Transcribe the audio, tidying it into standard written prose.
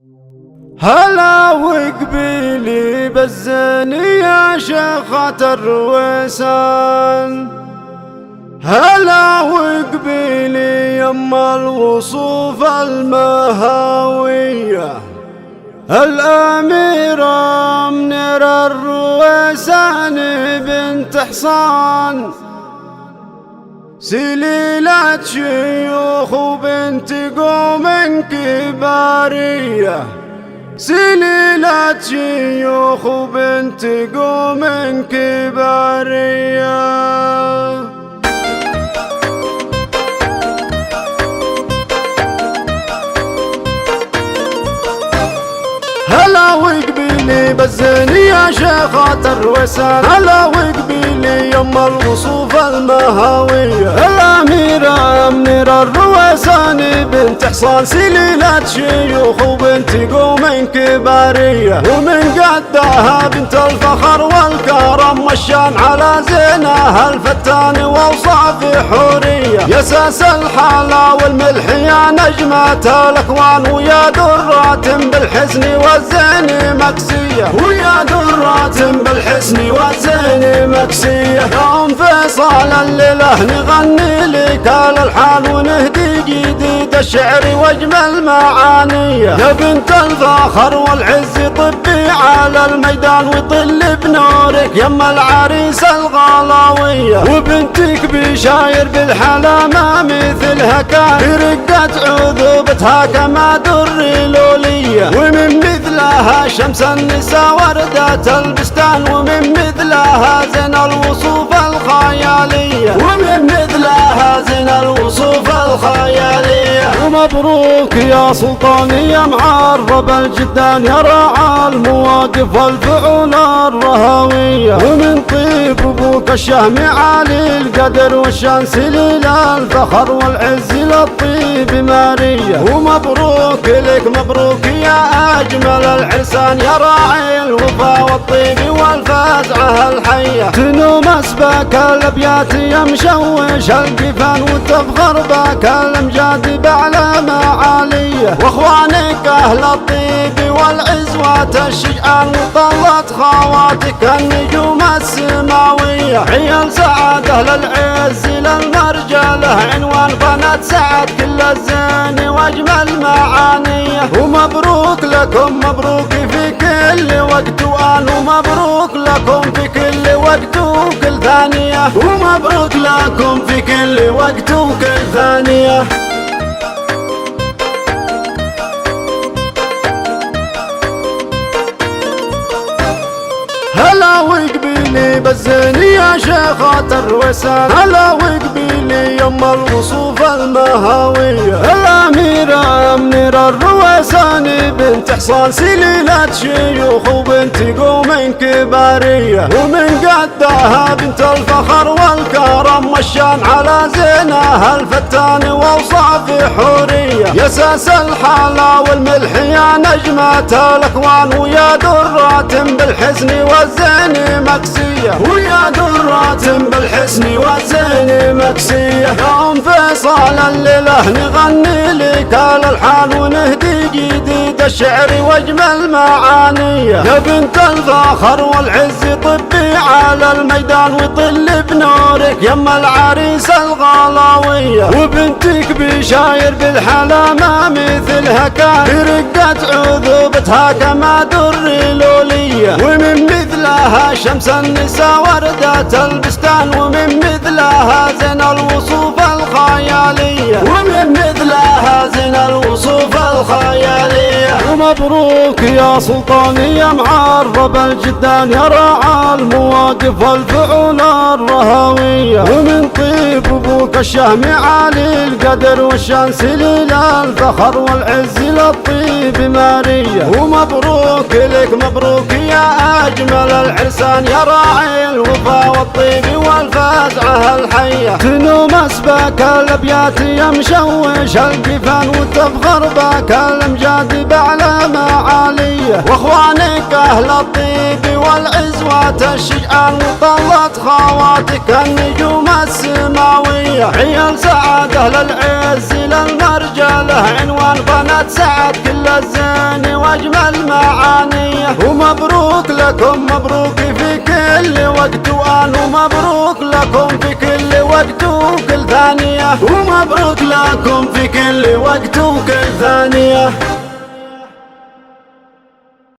هلا وقبيلي بالزين يا شيخة الرويسان، هلا وقبيلي يما الوصوف المهاوية، الأميرة منيرة الرويسان بنت حصان، سليلة شيوخ وبنت قوم كبارية، سليلة شيوخ وبنت قوم كبارية. هلا وقبيلي بالزين يا شيخة الرويسان، هلا وقبيلي يما الوصوف المهاوية، الأميرة منيرة الرويسان بنت حصان، سليلة شيوخ وبنت قوم كبارية، ومن قدها بنت الفخر والكرم والشان، على زينها الفتان واوصاف حورية، يا ساس الحلا والملح يا نجمة الأكوان، ويا درات بالحسن والزين مكسية، ويا درات بالحسن والزين مكسية. يوم فيصل الليلة نغني لك الألحان ونهدي جديد الشعر واجمل معانيه، يا بنت الفخر والعز طبي على الميدان ويطل بنورك يما العريس الغلاوية، وبنتك بشاير بالحلا ما مثلها كان، برقة عذوبتها كما در لولية، ومن مثلها شمس النساء وردة البستان، ومن مثلها زين الوصوف الخيالية، ومن مثلها زين الوصوف الخيالية. ومبروك يا سلطاني يا معرب الجدان، يا راعى المواقف والفعول الرهوية، ومن طيب ابوك الشهم عالي القدر والشان، سليل الفخر والعز للطيب مارية، ومبروك لك مبروك يا أجمل العرسان، يا راعي الوفا والطيب والفزعة الحية، تنوم أسباك الأبيات يا مشوش القفان، وتفخر بك الأمجاد بأعلى معالية، وأخوانك أهل الطيب والعزوة الشجعان، وطلت خواتك النجوم السماوية، عيال سعد أهل العز للمرجله عنوان، بنات سعد كل الزين واجمل معانيه، ومبروك لكم مبروك في كل وقت وآن، ومبروك لكم في كل وقت وكل ثانية، ومبروك لكم في كل وقت وكل ثانية. هلا وقبيلي بالزين يا شيخة الرويسان، هلا وقبيلي يما الوصوف المهاوية، الأميرة منيرة الرويسان بنت حصان، سليلة شيوخ وبنت قوم كبارية، ومن قدها بنت الفخر والكرم والشان، على زينها الفتان واوصاف حورية، يا ساس الحلا والملح يا نجمة الأكوان، ويا درات بالحسن والزين مكسية، ويا درات بالحسن والزين مكسية. يوم فيصل الليلة نغني لك الألحان ونهدي جديد الشعر واجمل معانيه، يا بنت الفخر والعز طبي على الميدان ويطل بنورك يما العريس الغلاوية، وبنتك بشاير بالحلا ما مثلها كان، برقة عذوبتها كما در لولية، ومن مثلها شمس النساء وردة البستان، ومن مثلها زين الوصوف الخيالية، ومن مثلها زين الوصوف الخيالية. ومبروك يا سلطاني يا معرب الجدان، يا راعى المواقف والفعول الرهوية، ومن طيب ابوك الشهم عالي القدر والشان، سليل الفخر والعز للطيب مارية، ومبروك لك مبروك يا أجمل العرسان، يا راعي الوفا والطيب والفزعة الحية، تنوم أسباك الأبيات يا مشوش القفان، وتفخر بك الأمجاد بأعلى معالي. العالية، واخوانك اهل الطيب والعزوة الشجعان وطلت خواتك النجوم السماوية. عيال سعد اهل العز للمرجله عنوان بنات سعد كل الزين واجمل معانيه. ومبروك لكم مبروك في كل وقت وآن، ومبروك لكم في كل وقت وكل ثانية، ومبروك لكم في كل وقت وكل ثانية.